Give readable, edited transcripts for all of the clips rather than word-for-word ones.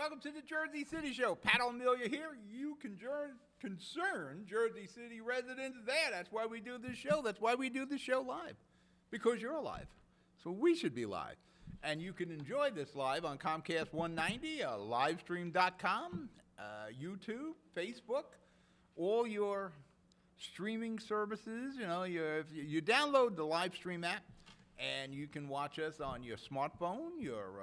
Welcome to the Jersey City Show. Pat O'Melia here. You concern Jersey City residents there. That's why we do this show. That's why we do this show live. Because you're alive. So we should be live. And you can enjoy this live on Comcast 190, livestream.com, YouTube, Facebook, all your streaming services. You know, you download the live stream app, and you can watch us on your smartphone, your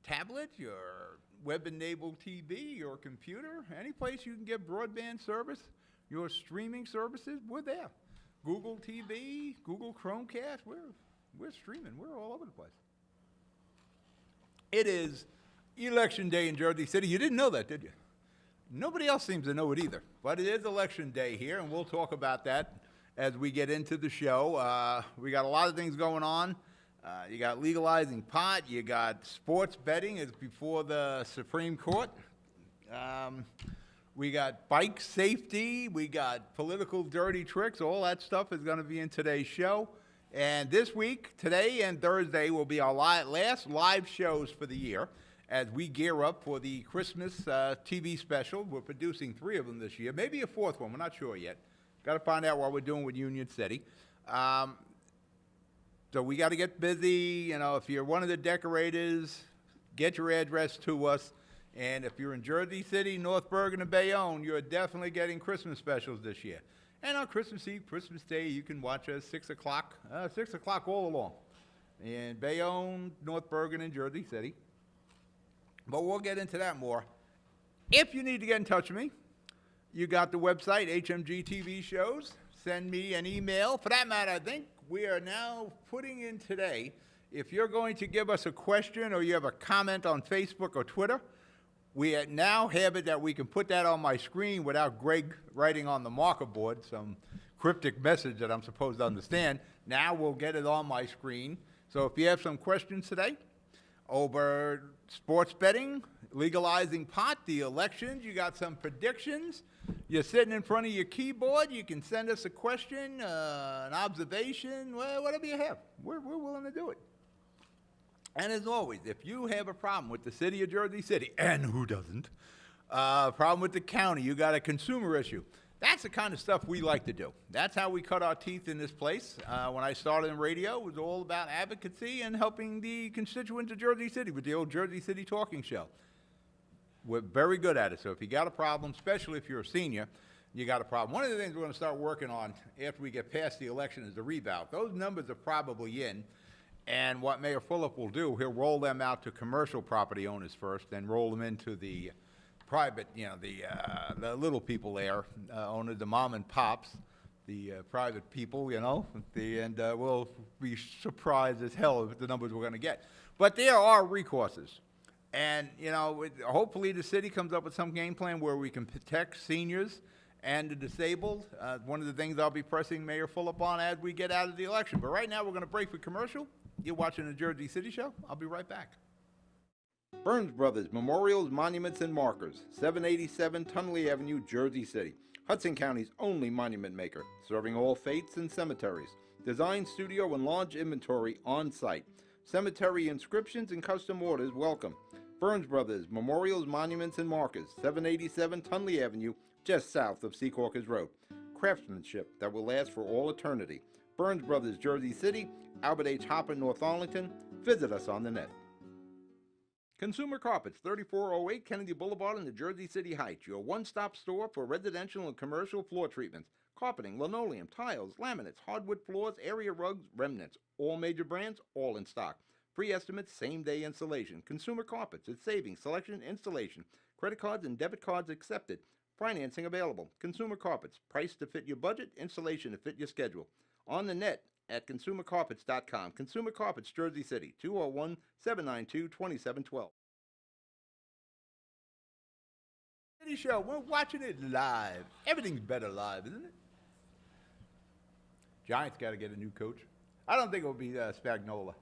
tablet, your web-enabled TV, your computer, any place you can get broadband service, your streaming services, we're there. Google TV, Google Chromecast, we're streaming. We're all over the place. It is Election Day in Jersey City. You didn't know that, did you? Nobody else seems to know it either. But it is Election Day here, and we'll talk about that as we get into the show. We got a lot of things going on. You got legalizing pot. You got sports betting is before the Supreme Court. We got bike safety. We got political dirty tricks. All that stuff is going to be in today's show. And this week, today and Thursday, will be our last live shows for the year as we gear up for the Christmas TV special. We're producing 3 of them this year, maybe a 4th one. We're not sure yet. Got to find out what we're doing with Union City. So we got to get busy. You know, if you're one of the decorators, get your address to us. And if you're in Jersey City, North Bergen, and Bayonne, you're definitely getting Christmas specials this year. And on Christmas Eve, Christmas Day, you can watch us 6 o'clock all along. In Bayonne, North Bergen, and Jersey City. But we'll get into that more. If you need to get in touch with me, you got the website, HMG TV Shows. Send me an email. For that matter, I think we are now putting in today, if you're going to give us a question or you have a comment on Facebook or Twitter, we now have it that we can put that on my screen without Greg writing on the marker board some cryptic message that I'm supposed to understand. Now we'll get it on my screen. So if you have some questions today over sports betting, legalizing pot, the elections, you got some predictions, you're sitting in front of your keyboard, you can send us a question, an observation, well, whatever you have. We're willing to do it. And as always, if you have a problem with the city of Jersey City, and who doesn't, problem with the county, you got a consumer issue, that's the kind of stuff we like to do. That's how we cut our teeth in this place. When I started in radio, it was all about advocacy and helping the constituents of Jersey City with the old Jersey City Talking Show. We're very good at it. So if you got a problem, especially if you're a senior, you got a problem. One of the things we're going to start working on after we get past the election is the rebound. Those numbers are probably in. And what Mayor Fulop will do, he'll roll them out to commercial property owners first, then roll them into the private, you know, the little people there, owners, the mom and pops, the private people, you know, and we'll be surprised as hell at the numbers we're going to get. But there are recourses. And, you know, hopefully the city comes up with some game plan where we can protect seniors and the disabled. One of the things I'll be pressing Mayor Fulop on as we get out of the election. But right now we're going to break for commercial. You're watching the Jersey City Show. I'll be right back. Burns Brothers Memorials, Monuments, and Markers, 787 Tunley Avenue, Jersey City. Hudson County's only monument maker, serving all faiths and cemeteries. Design, studio, and large inventory on site. Cemetery inscriptions and custom orders welcome. Burns Brothers Memorials, Monuments, and Markers, 787 Tunley Avenue, just south of Secaucus Road. Craftsmanship that will last for all eternity. Burns Brothers, Jersey City, Albert H. Hopper, North Arlington. Visit us on the net. Consumer Carpets, 3408 Kennedy Boulevard in the Jersey City Heights. Your one-stop store for residential and commercial floor treatments. Carpeting, linoleum, tiles, laminates, hardwood floors, area rugs, remnants. All major brands, all in stock. Free estimates, same-day installation. Consumer Carpets, it's savings, selection, installation. Credit cards and debit cards accepted. Financing available. Consumer Carpets, price to fit your budget, installation to fit your schedule. On the net at consumercarpets.com. Consumer Carpets, Jersey City, 201-792-2712. City Show, we're watching it live. Everything's better live, isn't it? Giants got to get a new coach. I don't think it will be Spagnuolo.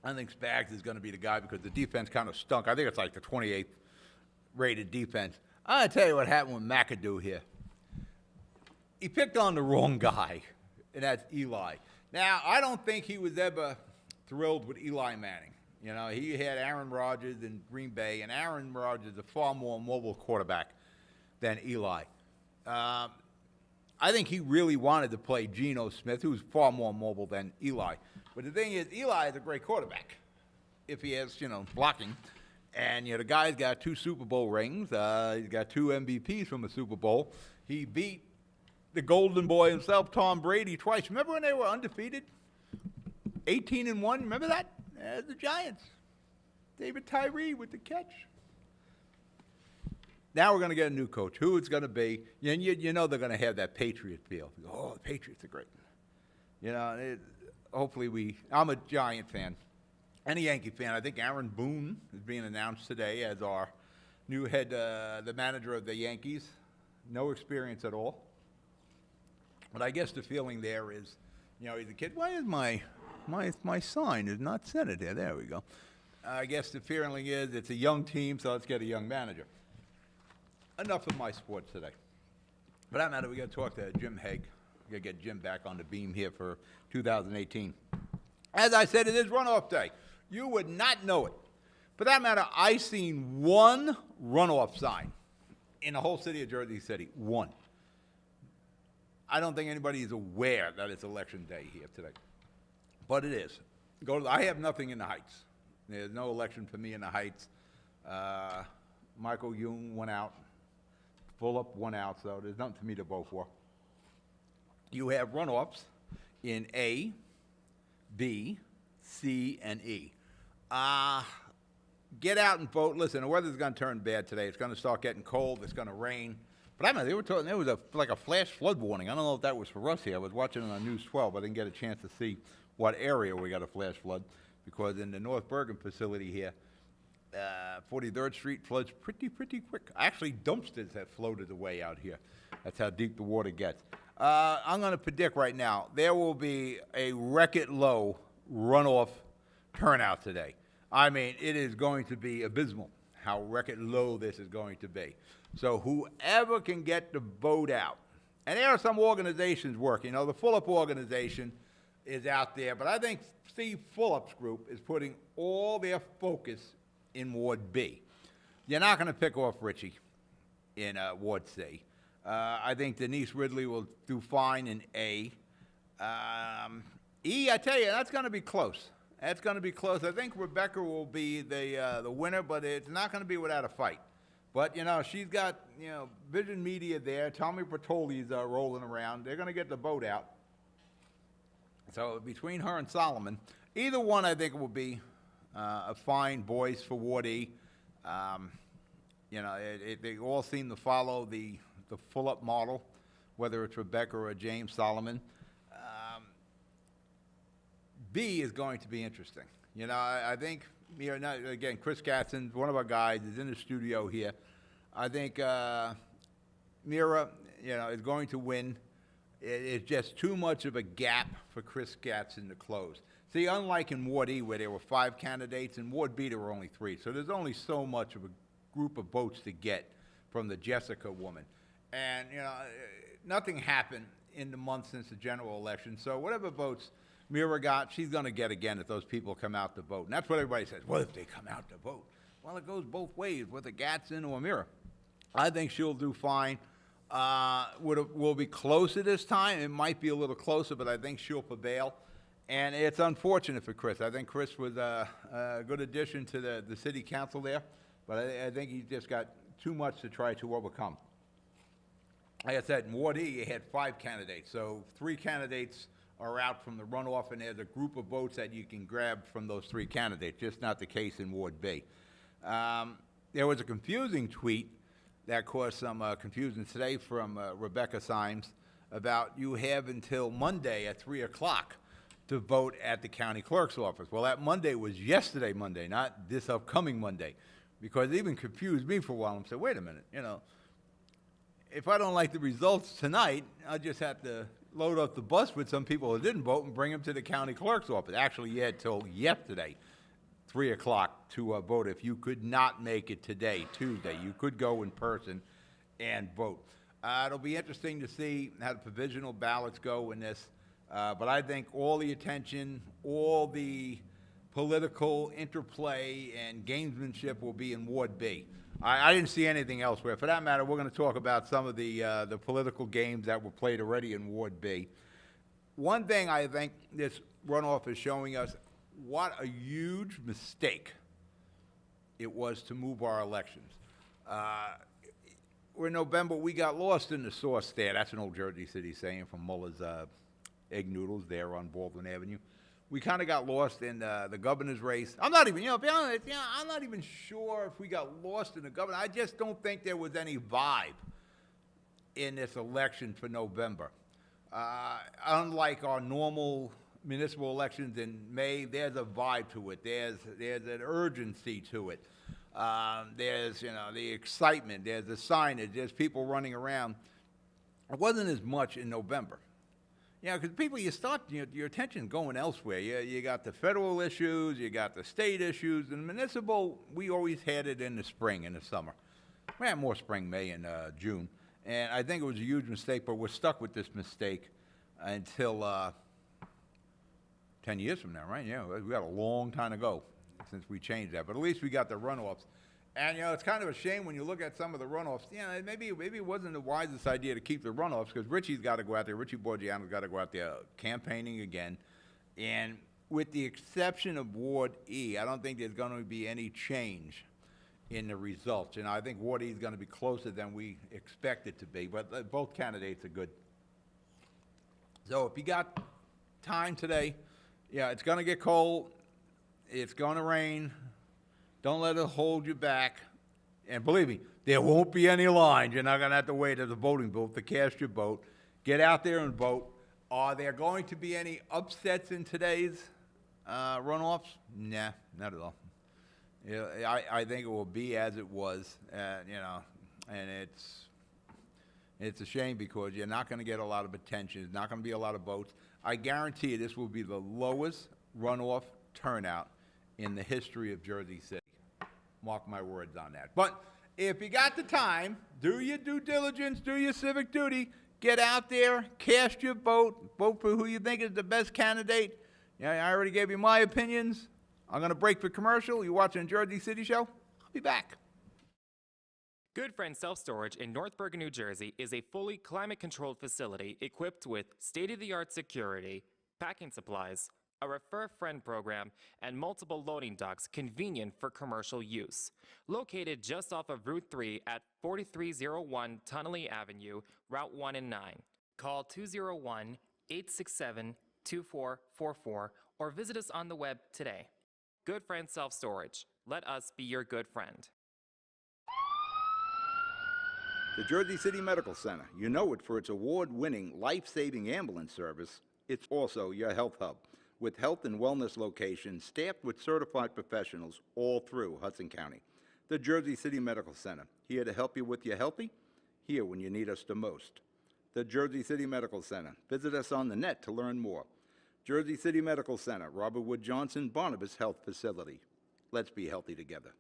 I think Spags is going to be the guy because the defense kind of stunk. I think it's like the 28th rated defense. I'll tell you what happened with McAdoo here. He picked on the wrong guy, and that's Eli. Now, I don't think he was ever thrilled with Eli Manning. You know, he had Aaron Rodgers in Green Bay, and Aaron Rodgers is a far more mobile quarterback than Eli. I think he really wanted to play Geno Smith, who's far more mobile than Eli. But the thing is, Eli is a great quarterback if he has, blocking. And, the guy's got 2 Super Bowl rings. He's got 2 MVPs from a Super Bowl. He beat the golden boy himself, Tom Brady, twice. Remember when they were undefeated? 18-1. Remember that? The Giants. David Tyree with the catch. Now we're going to get a new coach. Who it's going to be? And you know they're going to have that Patriot feel. Oh, the Patriots are great. Hopefully I'm a Giant fan and a Yankee fan. I think Aaron Boone is being announced today as our new head, the manager of the Yankees. No experience at all. But I guess the feeling there is, he's a kid. Why is my sign is not centered here? There we go. I guess the feeling is it's a young team, so let's get a young manager. Enough of my sports today. For that matter, we got to talk to Jim Haig. We got to get Jim back on the beam here for 2018. As I said, it is runoff day. You would not know it. For that matter, I seen one runoff sign in the whole city of Jersey City. One. I don't think anybody is aware that it's election day here today. But it is. I have nothing in the Heights. There's no election for me in the Heights. Michael Young went out. Fulop went out, so there's nothing for me to vote for. You have runoffs in A, B, C, and E. Get out and vote. Listen, the weather's going to turn bad today. It's going to start getting cold. It's going to rain. But I mean, they were talking, there was like a flash flood warning. I don't know if that was for us here. I was watching it on News 12. I didn't get a chance to see what area we got a flash flood, because in the North Bergen facility here, 43rd Street floods pretty quick. Actually, dumpsters have floated away out here. That's how deep the water gets. I'm going to predict right now there will be a record low runoff turnout today. I mean, it is going to be abysmal how record low this is going to be. So whoever can get the vote out, and there are some organizations working. The Fulop organization is out there, but I think Steve Fulop's group is putting all their focus in Ward B. You're not going to pick off Richie in Ward C. I think Denise Ridley will do fine in A. E, I tell you, that's going to be close. That's going to be close. I think Rebecca will be the winner, but it's not going to be without a fight. But, she's got, Vision Media there. Tommy Bertoli's rolling around. They're going to get the vote out. So between her and Solomon, either one I think will be a fine voice for Ward E. They all seem to follow the Fulop model, whether it's Rebecca or James Solomon. B is going to be interesting. I think, again, Chris Gadsden, one of our guys, is in the studio here. I think Mira, is going to win. It's just too much of a gap for Chris Gadsden to close. See, unlike in Ward E, where there were 5 candidates, in Ward B there were only 3. So there's only so much of a group of votes to get from the Jessica woman. And, nothing happened in the month since the general election. So whatever votes Mira got, she's going to get again if those people come out to vote. And that's what everybody says. Well, if they come out to vote. Well, it goes both ways, whether Gadsden or Mira. I think she'll do fine. Will be closer this time. It might be a little closer, but I think she'll prevail. And it's unfortunate for Chris. I think Chris was a good addition to the city council there, but I think he's just got too much to try to overcome. Like I said, in Ward E, you had 5 candidates, so 3 candidates are out from the runoff, and there's a group of votes that you can grab from those 3 candidates, just not the case in Ward B. There was a confusing tweet that caused some confusion today from Rebecca Symes about you have until Monday at 3 o'clock to vote at the county clerk's office. Well, that Monday was yesterday Monday, not this upcoming Monday, because it even confused me for a while. I said, wait a minute, if I don't like the results tonight, I'll just have to load up the bus with some people who didn't vote and bring them to the county clerk's office. Actually, you had till yesterday, 3 o'clock, to vote. If you could not make it today, Tuesday, you could go in person and vote. It'll be interesting to see how the provisional ballots go in this. But I think all the attention, all the political interplay and gamesmanship will be in Ward B. I didn't see anything elsewhere. For that matter, we're going to talk about some of the political games that were played already in Ward B. One thing I think this runoff is showing us, what a huge mistake it was to move our elections. We're in November, we got lost in the sauce there. That's an old Jersey City saying from Muller's Egg Noodles there on Baldwin Avenue. We kind of got lost in the governor's race. I'm not even, to be honest, I'm not even sure if we got lost in the governor. I just don't think there was any vibe in this election for November. Unlike our normal municipal elections in May, there's a vibe to it. There's an urgency to it. There's, the excitement. There's the signage. There's people running around. It wasn't as much in November. Because people, you start, your attention going elsewhere. You got the federal issues, you got the state issues, and municipal, we always had it in the spring and the summer. We had more spring, May, and June. And I think it was a huge mistake, but we're stuck with this mistake until 10 years from now, right? Yeah, we got a long time to go since we changed that. But at least we got the runoffs. And, it's kind of a shame when you look at some of the runoffs. Maybe it wasn't the wisest idea to keep the runoffs because Richie's got to go out there. Richie Borgiano's got to go out there campaigning again. And with the exception of Ward E, I don't think there's going to be any change in the results. I think Ward E is going to be closer than we expect it to be. But both candidates are good. So if you got time today, it's going to get cold. It's going to rain. Don't let it hold you back. And believe me, there won't be any lines. You're not going to have to wait at the voting booth to cast your vote. Get out there and vote. Are there going to be any upsets in today's runoffs? Nah, not at all. I think it will be as it was, and it's a shame because you're not going to get a lot of attention. There's not going to be a lot of votes. I guarantee you this will be the lowest runoff turnout in the history of Jersey City. Mark my words on that. But if you got the time, do your due diligence, do your civic duty, get out there, cast your vote, vote for who you think is the best candidate. I already gave you my opinions. I'm going to break for commercial. You watching Jersey City Show? I'll be back. Good Friend Self-Storage in North Bergen, New Jersey is a fully climate-controlled facility equipped with state-of-the-art security, packing supplies, a Refer Friend program, and multiple loading docks convenient for commercial use. Located just off of Route 3 at 4301 Tunnelly Avenue, Route 1 and 9. Call 201-867-2444 or visit us on the web today. Good Friend Self-Storage. Let us be your good friend. The Jersey City Medical Center. You know it for its award-winning life-saving ambulance service. It's also your health hub, with health and wellness locations staffed with certified professionals all through Hudson County. The Jersey City Medical Center, here to help you with your healthy, here when you need us the most. The Jersey City Medical Center. Visit us on the net to learn more. Jersey City Medical Center, Robert Wood Johnson, Barnabas Health Facility. Let's be healthy together.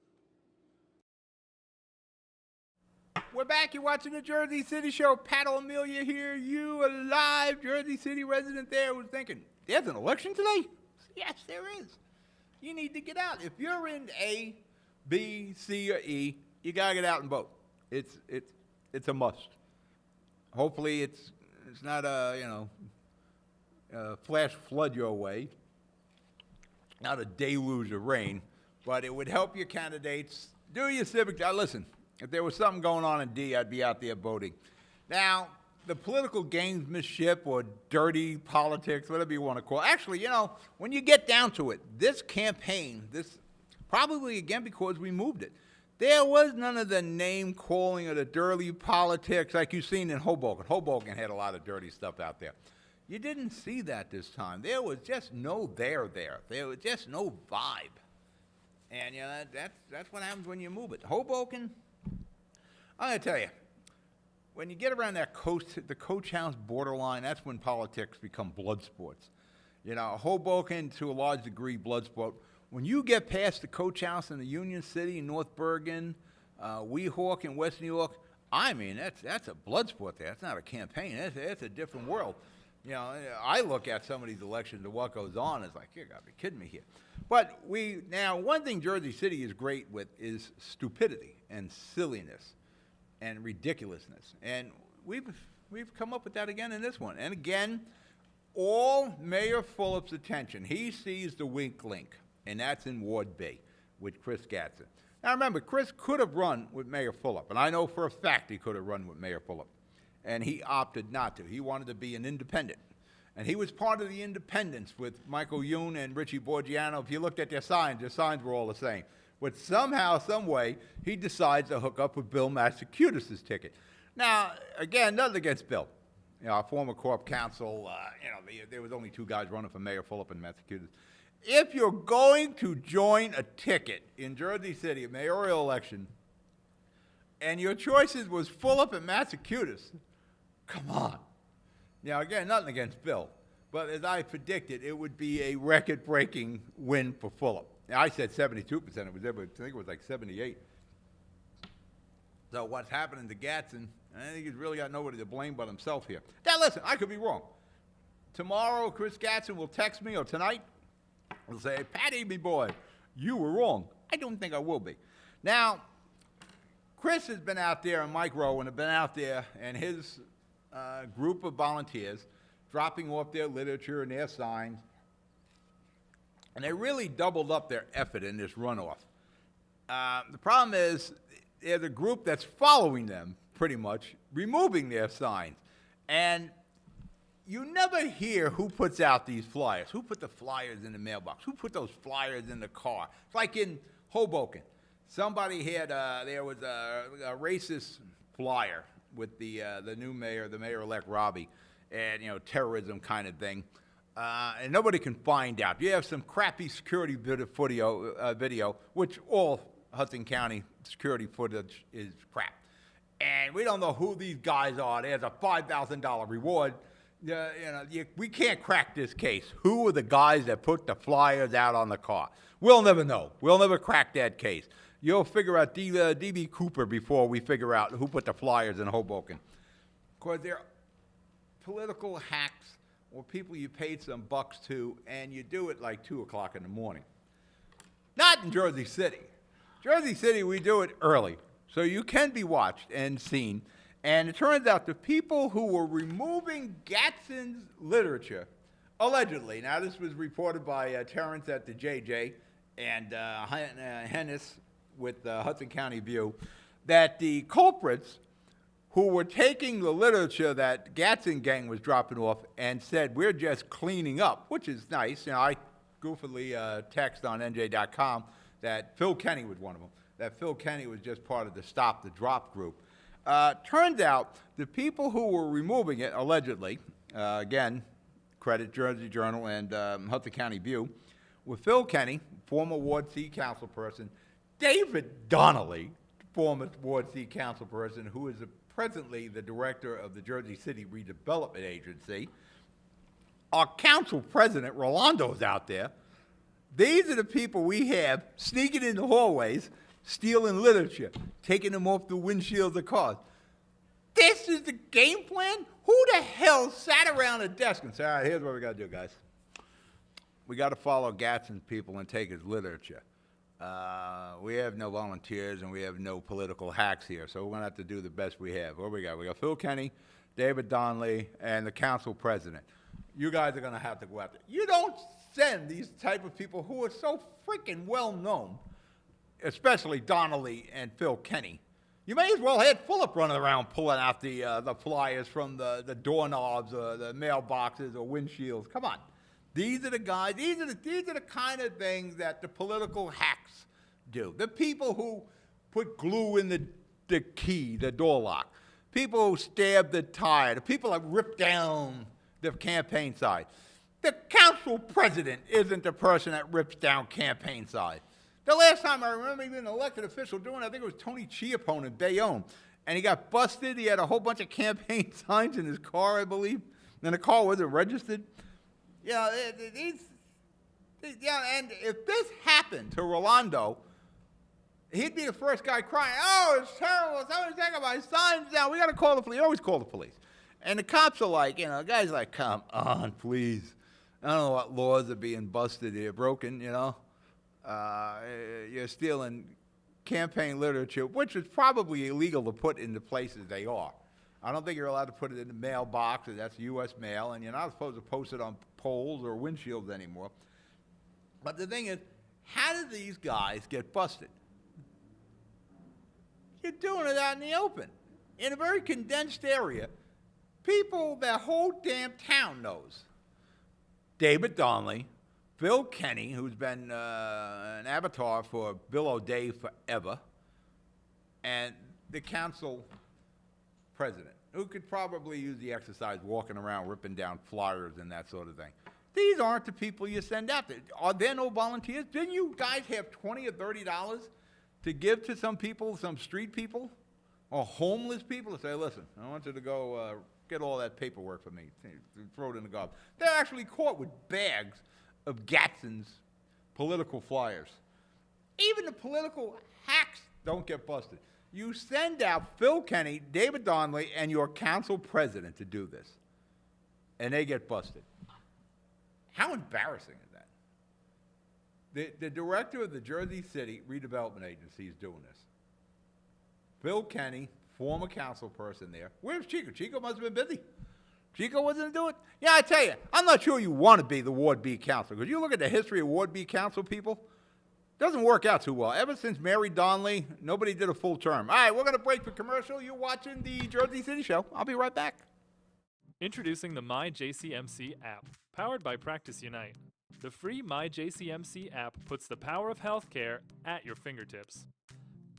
We're back. You're watching the Jersey City Show. Pat O'Melia here. You alive, Jersey City resident there was thinking, there's an election today? Yes, there is. You need to get out. If you're in A, B, C, or E, you got to get out and vote. It's a must. Hopefully it's not a flash flood your way, not a deluge of rain, but it would help your candidates. Do your civic. Listen, if there was something going on in D, I'd be out there voting. Now, the political gamesmanship or dirty politics, whatever you want to call it. Actually, when you get down to it, this campaign, probably again because we moved it, there was none of the name calling or the dirty politics like you've seen in Hoboken. Hoboken had a lot of dirty stuff out there. You didn't see that this time. There was just no there. There was just no vibe. And that's what happens when you move it. Hoboken, I'm going to tell you, when you get around that the Coach House borderline, that's when politics become blood sports. Hoboken, to a large degree, blood sport. When you get past the Coach House in the Union City, North Bergen, Weehawken, and West New York, I mean, that's a blood sport there. That's not a campaign. That's a different world. I look at some of these elections and what goes on, it's like, you got to be kidding me here. But now, one thing Jersey City is great with is stupidity and silliness and ridiculousness. And we've come up with that again in this one. And again, all Mayor Fulop's attention, he sees the wink link, and that's in Ward B with Chris Gadsden. Now remember, Chris could have run with Mayor Fulop, and I know for a fact he could have run with Mayor Fulop, and he opted not to. He wanted to be an independent. And he was part of the independents with Michael Youn and Richie Borgiano. If you looked at their signs were all the same. But somehow, some way, he decides to hook up with Bill Massacutis' ticket. Now, again, nothing against Bill. You know, our former corp counsel, there was only two guys running for Mayor Fulop and Massacutis. If you're going to join a ticket in Jersey City, a mayoral election, and your choices was Fulop and Massacutis, come on. Now, again, nothing against Bill, but as I predicted, it would be a record-breaking win for Fulop. Now, I said 72%. It was there, but I think it was like 78. So what's happening to Gadsden, I think he's really got nobody to blame but himself here. Now, listen, I could be wrong. Tomorrow, Chris Gadsden will text me, or tonight, will say, Patty, me boy, you were wrong. I don't think I will be. Now, Chris has been out there, and Mike Rowan have been out there, and his group of volunteers dropping off their literature and their signs, and they really doubled up their effort in this runoff. The problem is there's a group that's following them, pretty much, removing their signs. And you never hear who puts out these flyers. Who put the flyers in the mailbox? Who put those flyers in the car? It's like in Hoboken. Somebody had, there was a racist flyer with the new mayor, the mayor-elect Robbie, and, terrorism kind of thing. And nobody can find out. You have some crappy security video, which all Hudson County security footage is crap. And we don't know who these guys are. There's a $5,000 reward. We can't crack this case. Who are the guys that put the flyers out on the car? We'll never know. We'll never crack that case. You'll figure out D.B. Cooper before we figure out who put the flyers in Hoboken. Because they're political hacks or people you paid some bucks to, and you do it like 2 o'clock in the morning. Not in Jersey City. Jersey City, we do it early, so you can be watched and seen. And it turns out the people who were removing Gadsden's literature, allegedly, now this was reported by Terrence at the JJ and Hennis with Hudson County View, that the culprits who were taking the literature that Gadsden gang was dropping off and said, we're just cleaning up, which is nice. I goofily text on NJ.com that Phil Kenny was one of them, that Phil Kenny was just part of the Stop the Drop group. Turns out the people who were removing it, allegedly, again, credit Jersey Journal and Hudson County View, were Phil Kenny, former Ward C councilperson, David Donnelly, former Ward C councilperson, who is presently the director of the Jersey City Redevelopment Agency. Our council president, Rolando's out there. These are the people we have sneaking in the hallways, stealing literature, taking them off the windshields of cars. This is the game plan? Who the hell sat around a desk and said, all right, here's what we got to do, guys. We got to follow Gadsden's people and take his literature. We have no volunteers and we have no political hacks here, so we're going to have to do the best we have. What do we got? We got Phil Kenny, David Donnelly, and the council president. You guys are going to have to go out there. You don't send these type of people who are so freaking well known, especially Donnelly and Phil Kenny. You may as well have Fulop running around pulling out the flyers from the doorknobs or the mailboxes or windshields. Come on. These are the guys, these are the kind of things that the political hacks do. The people who put glue in the key, the door lock. People who stab the tire. The people that rip down the campaign sign. The council president isn't the person that rips down campaign signs. The last time I remember even an elected official doing it, I think it was Tony Chiappone in Bayonne. And he got busted. He had a whole bunch of campaign signs in his car, I believe. And the car wasn't registered. And if this happened to Rolando, he'd be the first guy crying, oh, it's terrible, somebody's taking my signs down, we got to call the police. You always call the police. And the cops are like, the guy's like, come on, please. I don't know what laws are being busted here, broken, you're stealing campaign literature, which is probably illegal to put in the places they are. I don't think you're allowed to put it in the mailbox, and that's U.S. mail, and you're not supposed to post it on poles or windshields anymore. But the thing is, how did these guys get busted? You're doing it out in the open, in a very condensed area. People the whole damn town knows. David Donnelly, Phil Kenny, who's been an avatar for Bill O'Day forever, and the council president, who could probably use the exercise walking around ripping down flyers and that sort of thing. These aren't the people you send out there. Are there no volunteers? Didn't you guys have $20 or $30 to give to some people, some street people, or homeless people, to say, listen, I want you to go get all that paperwork for me, throw it in the garbage? They're actually caught with bags of Gadsden's political flyers. Even the political hacks don't get busted. You send out Phil Kenny, David Donnelly, and your council president to do this, and they get busted. How embarrassing is that? The director of the Jersey City Redevelopment Agency is doing this. Phil Kenny, former council person there. Where's Chico? Chico must have been busy. Chico wasn't doing it. Yeah, I tell you, I'm not sure you want to be the Ward B council, because you look at the history of Ward B council people, doesn't work out too well. Ever since Mary Donnelly, nobody did a full term. All right, we're going to break for commercial. You're watching the Jersey City Show. I'll be right back. Introducing the MyJCMC app, powered by Practice Unite. The free MyJCMC app puts the power of healthcare at your fingertips.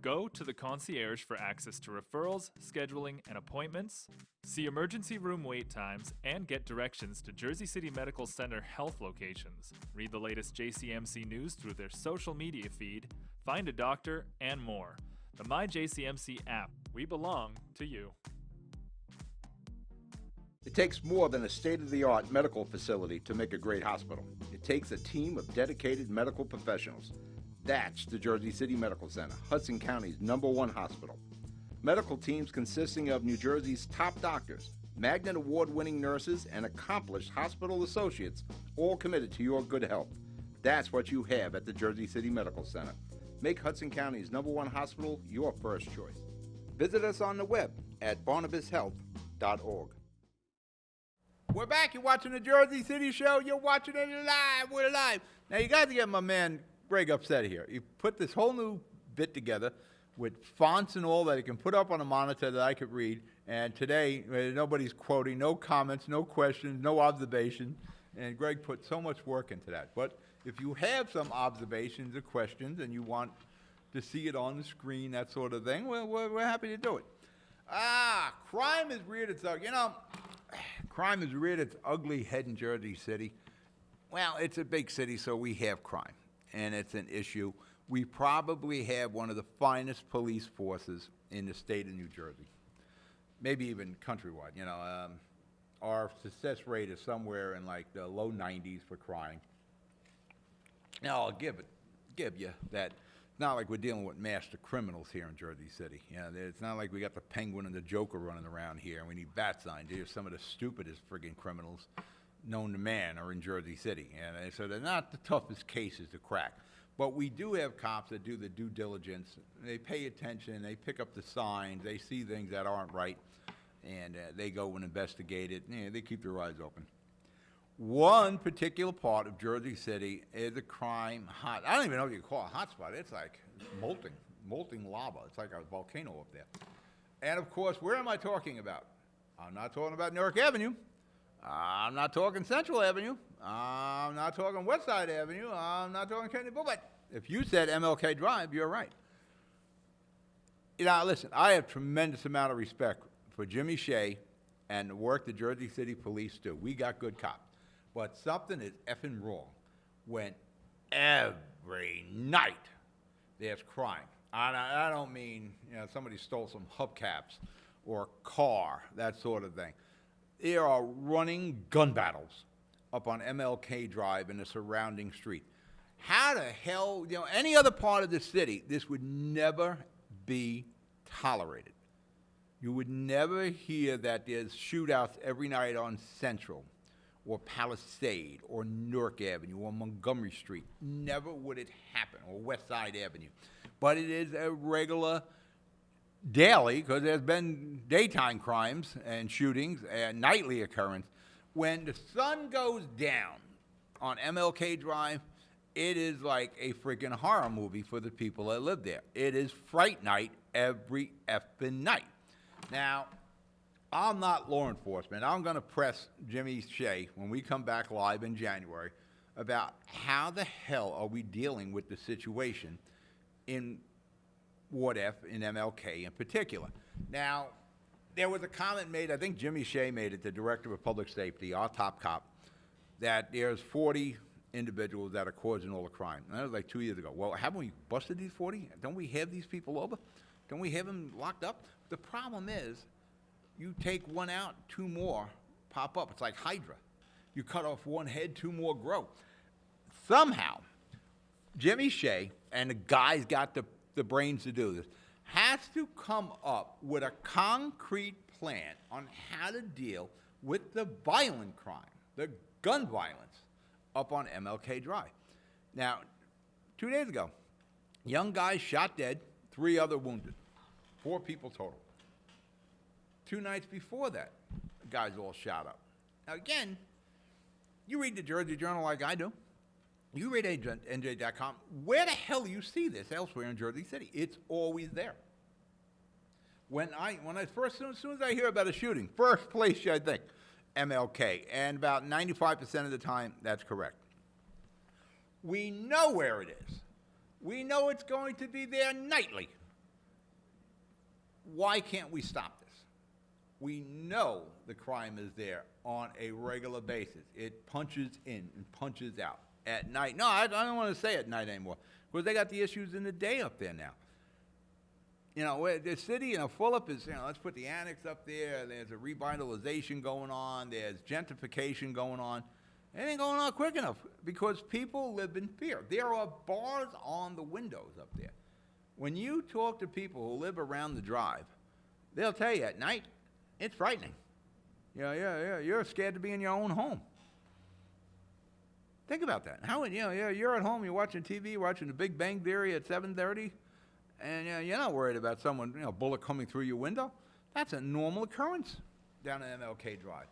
Go to the concierge for access to referrals, scheduling, and appointments, see emergency room wait times, and get directions to Jersey City Medical Center health locations. Read the latest JCMC news through their social media feed, find a doctor, and more. The MyJCMC app. We belong to you. It takes more than a state-of-the-art medical facility to make a great hospital. It takes a team of dedicated medical professionals. That's the Jersey City Medical Center, Hudson County's #1 hospital. Medical teams consisting of New Jersey's top doctors, Magnet Award-winning nurses, and accomplished hospital associates, all committed to your good health. That's what you have at the Jersey City Medical Center. Make Hudson County's #1 hospital your first choice. Visit us on the web at barnabashealth.org. We're back. You're watching the Jersey City Show. You're watching it live. We're live. Now, you got to get my man Greg upset here. He put this whole new bit together with fonts and all that he can put up on a monitor that I could read. And today, nobody's quoting, no comments, no questions, no observations. And Greg put so much work into that. But if you have some observations or questions and you want to see it on the screen, that sort of thing, well, we're happy to do it. Crime has reared its ugly. Crime has reared its ugly head in Jersey City. Well, it's a big city, so we have crime, and it's an issue. We probably have one of the finest police forces in the state of New Jersey, maybe even countrywide. Our success rate is somewhere in like the low 90s for crime. Now, I'll give you that. It's not like we're dealing with master criminals here in Jersey City. It's not like we got the Penguin and the Joker running around here, and we need bat signs. They're some of the stupidest friggin' criminals known to man are in Jersey City. And so they're not the toughest cases to crack. But we do have cops that do the due diligence. They pay attention. They pick up the signs. They see things that aren't right, and they go and investigate it. They keep their eyes open. One particular part of Jersey City is a crime hot. I don't even know if you call it a hot spot. It's like molting lava. It's like a volcano up there. And of course, where am I talking about? I'm not talking about Newark Avenue. I'm not talking Central Avenue. I'm not talking West Side Avenue. I'm not talking Kennedy Boulevard. If you said MLK Drive, you're right. Listen, I have tremendous amount of respect for Jimmy Shea and the work the Jersey City Police do. We got good cops. But something is effing wrong when every night there's crime. I don't mean somebody stole some hubcaps or a car, that sort of thing. There are running gun battles up on MLK Drive and the surrounding street. How the hell, any other part of the city, this would never be tolerated. You would never hear that there's shootouts every night on Central or Palisade or Newark Avenue or Montgomery Street. Never would it happen, or West Side Avenue. But it is a regular daily, because there's been daytime crimes and shootings and nightly occurrence. When the sun goes down on MLK Drive, it is like a freaking horror movie for the people that live there. It is fright night every effing night. Now, I'm not law enforcement. I'm going to press Jimmy Shea when we come back live in January about how the hell are we dealing with the situation in Ward F, in MLK in particular. Now, there was a comment made, I think Jimmy Shea made it, the Director of Public Safety, our top cop, that there's 40 individuals that are causing all the crime. And that was like 2 years ago. Well, haven't we busted these 40? Don't we have these people over? Don't we have them locked up? The problem is, you take one out, two more pop up. It's like Hydra. You cut off one head, two more grow. Somehow, Jimmy Shea, and the guy's got the brains to do this, has to come up with a concrete plan on how to deal with the violent crime, the gun violence, up on MLK Drive. Now, 2 days ago, young guy shot dead, 3 other wounded, 4 people total. 2 nights before that, the guys all shot up. Now again, you read the Jersey Journal like I do. You read NJ.com. Where the hell do you see this elsewhere in Jersey City? It's always there. When I first, as soon as I hear about a shooting, first place I think, MLK, and about 95% of the time, that's correct. We know where it is. We know it's going to be there nightly. Why can't we stop this? We know the crime is there on a regular basis. It punches in and punches out at night. No, I don't want to say at night anymore, because they got the issues in the day up there now. You know, where the city, you know, Fulop is, you know, let's put the annex up there. There's a revitalization going on. There's gentrification going on. It ain't going on quick enough because people live in fear. There are bars on the windows up there. When you talk to people who live around the drive, they'll tell you at night, it's frightening. You're scared to be in your own home. Think about that. How, you know, you're at home, you're watching TV, watching The Big Bang Theory at 7:30, and you're not worried about someone, you know, bullet coming through your window. That's a normal occurrence down at MLK Drive.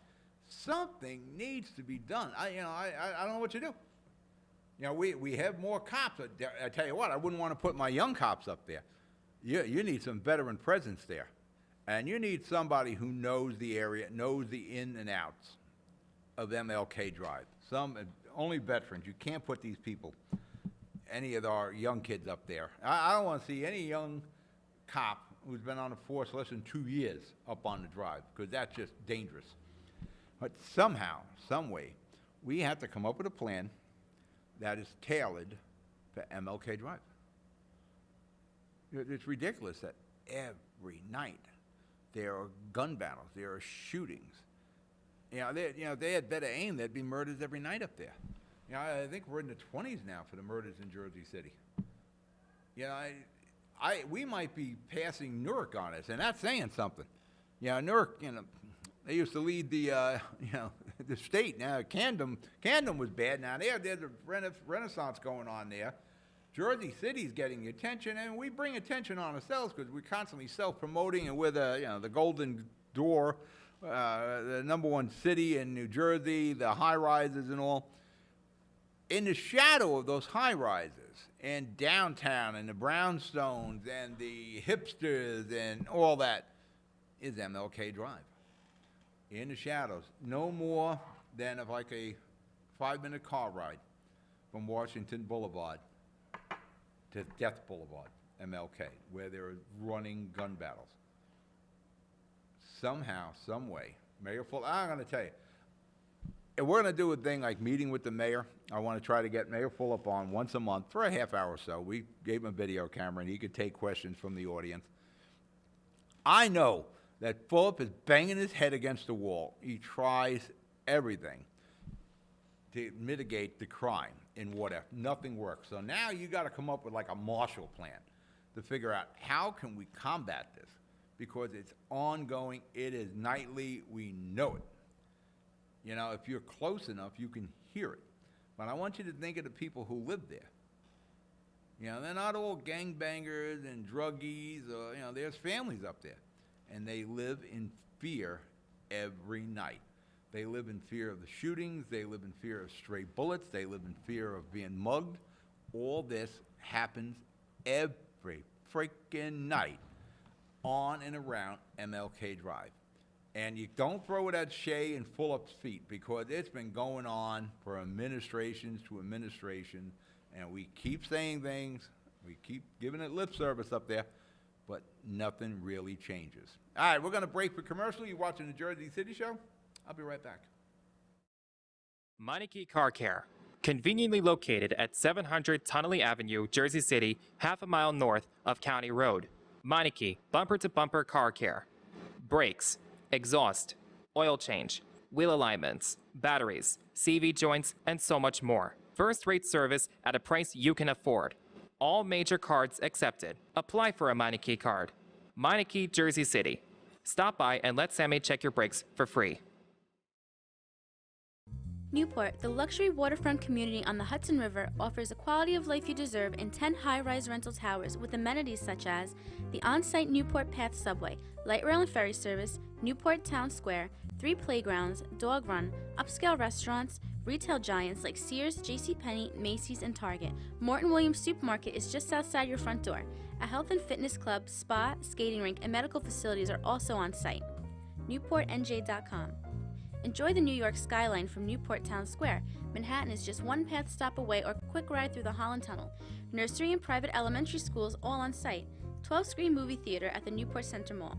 Something needs to be done. I don't know what to do. You know, we have more cops. I tell you what, I wouldn't want to put my young cops up there. You need some veteran presence there. And you need somebody who knows the area, knows the in and outs of MLK Drive. Only veterans. You can't put these people, any of our young kids up there. I don't want to see any young cop who's been on the force less than 2 years up on the drive, because that's just dangerous. But somehow, some way, we have to come up with a plan that is tailored for MLK Drive. It's ridiculous that every night there are gun battles, there are shootings. They had better aim, there'd be murders every night up there. You know, I think we're in the 20s now for the murders in Jersey City. You know, we might be passing Newark on us, and that's saying something. You know, Newark, you know, they used to lead the, the state. Now, Camden was bad. Now, there's a renaissance going on there. Jersey City's getting attention, and we bring attention on ourselves because we're constantly self-promoting, and we're the Golden Door, the #1 city in New Jersey, the high-rises and all. In the shadow of those high-rises, and downtown, and the brownstones, and the hipsters, and all that, is MLK Drive. In the shadows, no more than like a 5-minute car ride from Washington Boulevard to Death Boulevard, MLK, where there are running gun battles. Somehow, some way, Mayor Fulop, I'm going to tell you, if we're going to do a thing like meeting with the mayor, I want to try to get Mayor Fulop on once a month for a half hour or so. We gave him a video camera, and he could take questions from the audience. I know that Fulop is banging his head against the wall. He tries everything to mitigate the crime in Ward F. Nothing works. So now you got to come up with like a Marshall Plan to figure out how can we combat this, because it's ongoing. It is nightly. We know it. You know, if you're close enough, you can hear it. But I want you to think of the people who live there. You know, they're not all gangbangers and druggies, or, you know, there's families up there. And they live in fear every night. They live in fear of the shootings, they live in fear of stray bullets, they live in fear of being mugged. All this happens every freaking night on and around MLK Drive. And you don't throw it at Shea and Fulop's feet, because it's been going on for administrations to administration, and we keep saying things, we keep giving it lip service up there, but nothing really changes. All right, we're going to break for commercial. You're watching the Jersey City Show. I'll be right back. Meineke Car Care, conveniently located at 700 Tunnelly Avenue, Jersey City, half a mile north of County Road. Meineke bumper-to-bumper car care. Brakes, exhaust, oil change, wheel alignments, batteries, CV joints, and so much more. First-rate service at a price you can afford. All major cards accepted. Apply for a Meineke card. Meineke, Jersey City. Stop by and let Sammy check your brakes for free. Newport, the luxury waterfront community on the Hudson River, offers a quality of life you deserve in 10 high-rise rental towers with amenities such as the on-site Newport Path subway, light rail and ferry service, Newport Town Square, 3 playgrounds, dog run, upscale restaurants, retail giants like Sears, JCPenney, Macy's, and Target. Morton Williams Supermarket is just outside your front door. A health and fitness club, spa, skating rink, and medical facilities are also on site. NewportNJ.com. Enjoy the New York skyline from Newport Town Square. Manhattan is just one path stop away or quick ride through the Holland Tunnel. Nursery and private elementary schools all on site. 12-screen movie theater at the Newport Center Mall.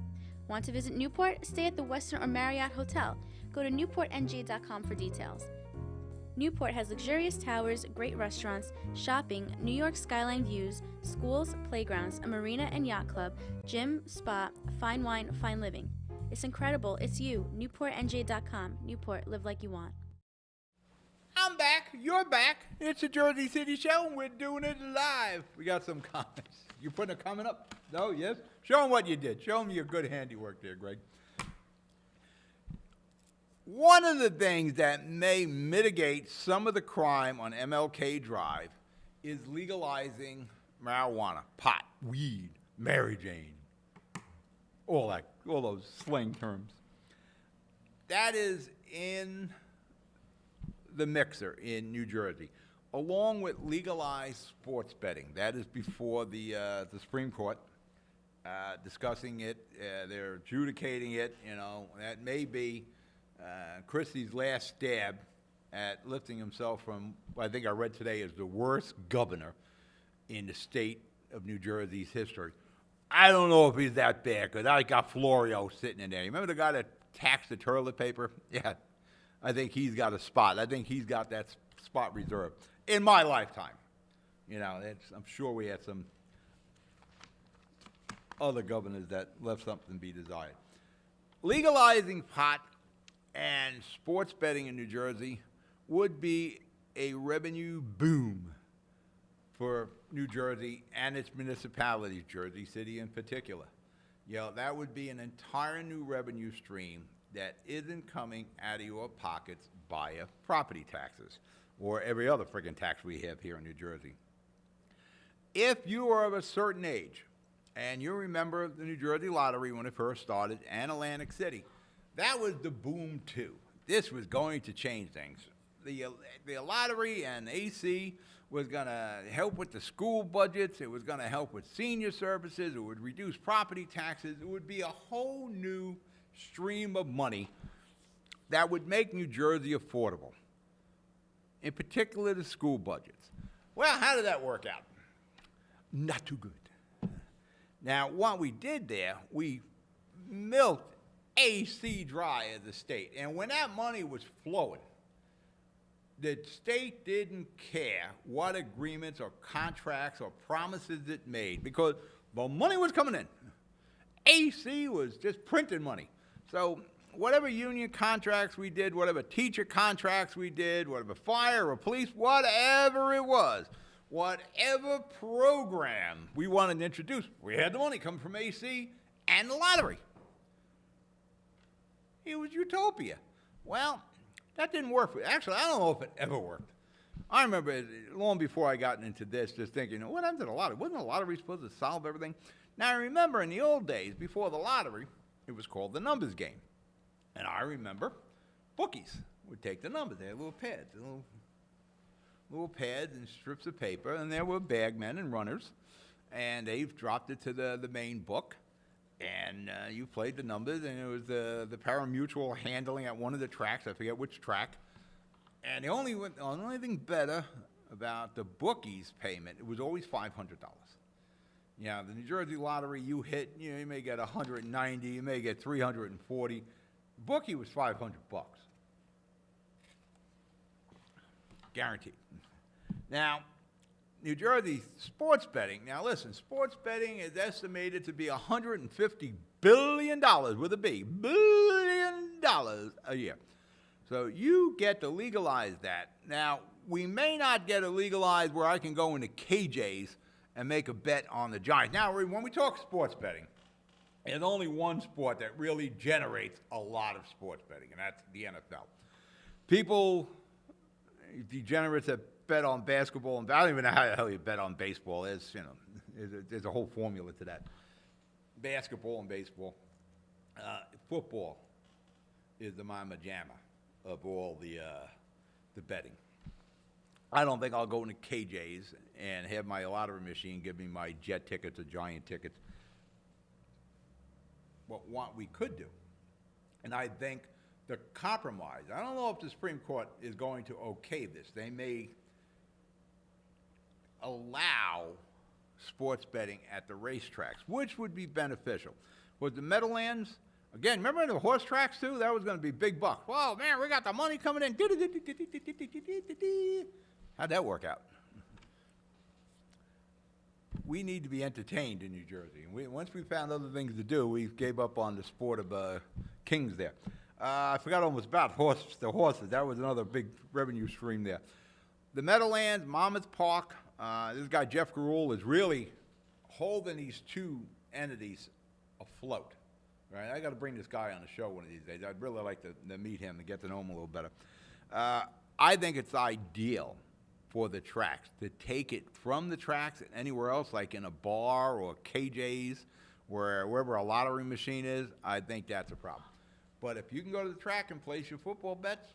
Want to visit Newport? Stay at the Westin or Marriott Hotel. Go to NewportNJ.com for details. Newport has luxurious towers, great restaurants, shopping, New York skyline views, schools, playgrounds, a marina and yacht club, gym, spa, fine wine, fine living. It's incredible. It's you. NewportNJ.com. Newport, live like you want. I'm back. You're back. It's the Jersey City Show, and we're doing it live. We got some comments. You putting a comment up? No? Yes? Show them what you did. Show them your good handiwork there, Greg. One of the things that may mitigate some of the crime on MLK Drive is legalizing marijuana, pot, weed, Mary Jane, all those slang terms. That is in the mixer in New Jersey, along with legalized sports betting. That is before the Supreme Court discussing it. They're adjudicating it. You know, that may be Christie's last stab at lifting himself from, I think I read today, is the worst governor in the state of New Jersey's history. I don't know if he's that bad, because I got Florio sitting in there. You remember the guy that taxed the toilet paper? Yeah, I think he's got a spot. I think he's got that spot reserved in my lifetime. You know, I'm sure we had some other governors that left something to be desired. Legalizing pot and sports betting in New Jersey would be a revenue boom for New Jersey and its municipalities, Jersey City in particular. You know, that would be an entire new revenue stream that isn't coming out of your pockets via property taxes or every other friggin' tax we have here in New Jersey. If you are of a certain age, and you remember the New Jersey Lottery when it first started, and Atlantic City, that was the boom too. This was going to change things. The lottery and AC was going to help with the school budgets. It was going to help with senior services. It would reduce property taxes. It would be a whole new stream of money that would make New Jersey affordable, in particular the school budgets. Well, how did that work out? Not too good. Now, what we did there, we milked AC dry as a state. And when that money was flowing, the state didn't care what agreements or contracts or promises it made, because the money was coming in. AC was just printing money. So whatever union contracts we did, whatever teacher contracts we did, whatever fire or police, whatever it was, whatever program we wanted to introduce, we had the money coming from AC and the lottery. It was utopia. Well, That didn't work. Actually, I don't know if it ever worked. I remember long before I got into this, just thinking, what happened to the lottery? Wasn't the lottery supposed to solve everything? Now, I remember in the old days, before the lottery, it was called the numbers game. And I remember bookies would take the numbers. They had little pads, little pads and strips of paper, and there were bagmen and runners, and they dropped it to the main book, and you played the numbers, and it was the pari-mutuel handling at one of the tracks. I forget which track. And the only thing better about the bookies payment, it was always $500. Yeah, the New Jersey lottery, you hit, you may get 190, you may get 340. The bookie was $500. Guaranteed. Now, New Jersey sports betting, now listen, sports betting is estimated to be $150 billion, with a B, $billion a year. So you get to legalize that. Now, we may not get it legalized where I can go into KJ's and make a bet on the Giants. Now, when we talk sports betting, there's only one sport that really generates a lot of sports betting, and that's the NFL. People, degenerates that bet on basketball, and I don't even know how the hell you bet on baseball. There's a whole formula to that. Basketball and baseball. Football is the mama jamma of all the betting. I don't think I'll go into KJ's and have my lottery machine give me my Jet tickets or Giant tickets. What we could do, and I think the compromise, I don't know if the Supreme Court is going to okay this. They may allow sports betting at the racetracks, which would be beneficial. With the Meadowlands, again, remember the horse tracks too? That was going to be big bucks. Whoa, man, we got the money coming in. How'd that work out? We need to be entertained in New Jersey. Once we found other things to do, we gave up on the sport of kings there. I forgot almost about the horses. That was another big revenue stream there. The Meadowlands, Monmouth Park, this guy Jeff Garul is really holding these two entities afloat. Right? I got to bring this guy on the show one of these days. I'd really like to meet him and get to know him a little better. I think it's ideal for the tracks to take it from the tracks and anywhere else, like in a bar or KJ's, wherever a lottery machine is. I think that's a problem. But if you can go to the track and place your football bets,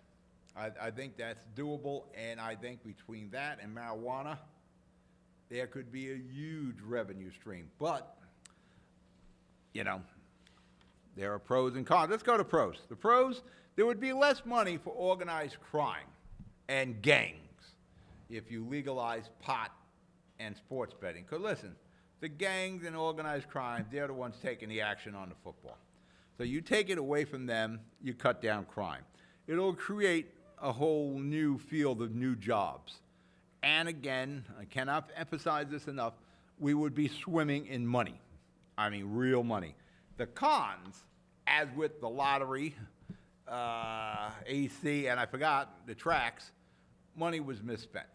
I think that's doable. And I think between that and marijuana, there could be a huge revenue stream. But, there are pros and cons. Let's go to pros. The pros, there would be less money for organized crime and gangs if you legalize pot and sports betting. Because listen, the gangs and organized crime, they're the ones taking the action on the football. So you take it away from them, you cut down crime. It'll create a whole new field of new jobs. And again, I cannot emphasize this enough, we would be swimming in money. I mean, real money. The cons, as with the lottery, AC, and I forgot, the tracks, money was misspent.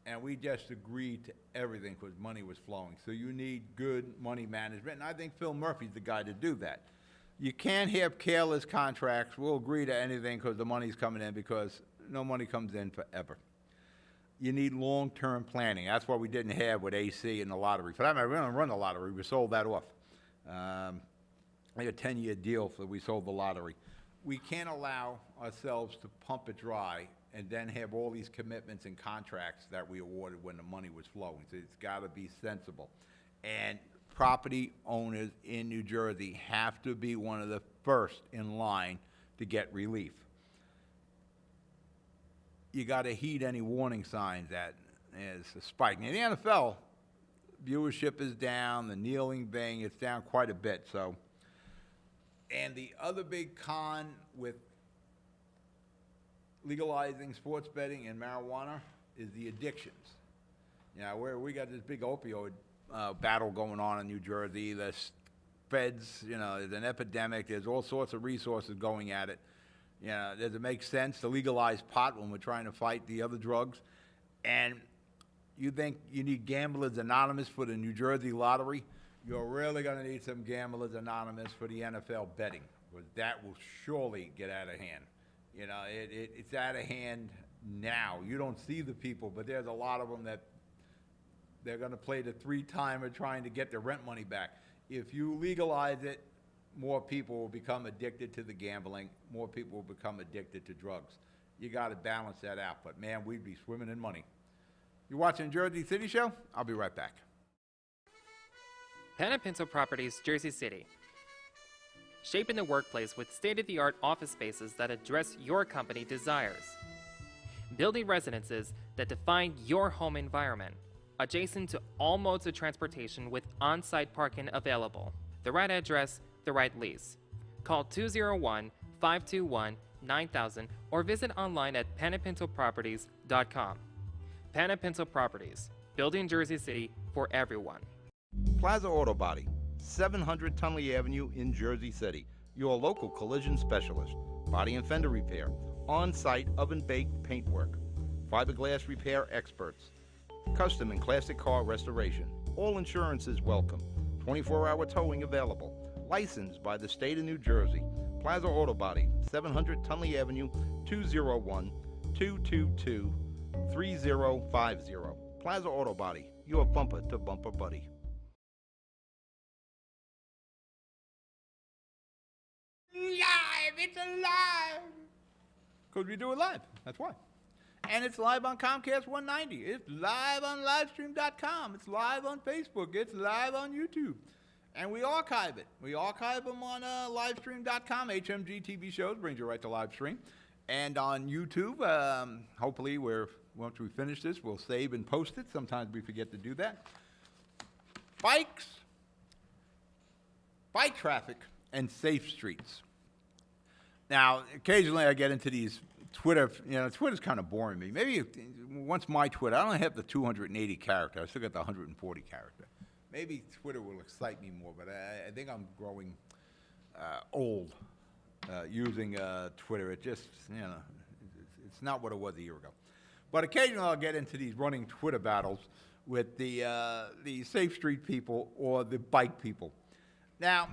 And we just agreed to everything because money was flowing. So you need good money management, and I think Phil Murphy's the guy to do that. You can't have careless contracts. We'll agree to anything because the money's coming in, because no money comes in forever. You need long-term planning. That's what we didn't have with AC and the lottery. For that matter, we don't run the lottery. We sold that off. I had a 10-year deal, so we sold the lottery. We can't allow ourselves to pump it dry and then have all these commitments and contracts that we awarded when the money was flowing. So it's got to be sensible. And property owners in New Jersey have to be one of the first in line to get relief. You got to heed any warning signs that is a spike. In the NFL, viewership is down, the kneeling thing, it's down quite a bit. So, and the other big con with legalizing sports betting and marijuana is the addictions. Where we got this big opioid battle going on in New Jersey. The feds, there's an epidemic. There's all sorts of resources going at it. Does it make sense to legalize pot when we're trying to fight the other drugs? And you think you need Gamblers Anonymous for the New Jersey lottery? You're really going to need some Gamblers Anonymous for the NFL betting, because that will surely get out of hand. You know, it's out of hand now. You don't see the people, but there's a lot of them that they're gonna play the three-timer trying to get their rent money back. If you legalize it, more people will become addicted to the gambling, more people will become addicted to drugs. You gotta balance that out, but man, we'd be swimming in money. You watching Jersey City Show? I'll be right back. Pen and Pencil Properties, Jersey City. Shaping the workplace with state-of-the-art office spaces that address your company desires. Building residences that define your home environment, adjacent to all modes of transportation with on-site parking available. The right address, the right lease. Call 201-521-9000 or visit online at penandpencilproperties.com. Pen and Pencil Properties, building Jersey City for everyone. Plaza Auto Body, 700 Tunley Avenue in Jersey City. Your local collision specialist. Body and fender repair. On-site oven-baked paintwork. Fiberglass repair experts. Custom and classic car restoration. All insurance is welcome. 24-hour towing available. Licensed by the state of New Jersey. Plaza Auto Body, 700 Tunley Avenue, 201-222-3050. Plaza Auto Body, your bumper-to-bumper buddy. Live! It's alive! Because we do it live. That's why. And it's live on Comcast 190. It's live on livestream.com. It's live on Facebook. It's live on YouTube. And we archive it. We archive them on livestream.com. HMG TV shows brings you right to live stream. And on YouTube, hopefully once we finish this, we'll save and post it. Sometimes we forget to do that. Bikes, bike traffic, and safe streets. Now, occasionally I get into these Twitter, Twitter's kind of boring me. Maybe once my Twitter, I don't have the 280 character, I still got the 140 character. Maybe Twitter will excite me more, but I think I'm growing old using Twitter. It just, it's not what it was a year ago. But occasionally I'll get into these running Twitter battles with the Safe Street people or the bike people. Now,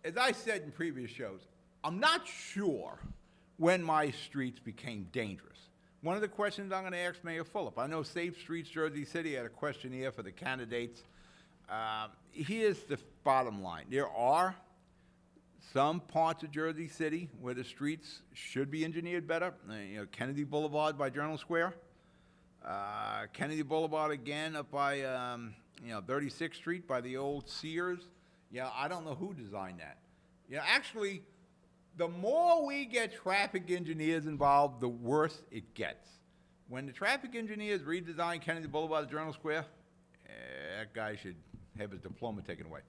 as I said in previous shows, I'm not sure when my streets became dangerous. One of the questions I'm going to ask Mayor Fulop, I know Safe Streets Jersey City had a questionnaire for the candidates. Here's the bottom line. There are some parts of Jersey City where the streets should be engineered better. Kennedy Boulevard by Journal Square. Kennedy Boulevard again up by 36th Street by the old Sears. I don't know who designed that. Actually, the more we get traffic engineers involved, the worse it gets. When the traffic engineers redesigned Kennedy Boulevard to Journal Square, that guy should have his diploma taken away.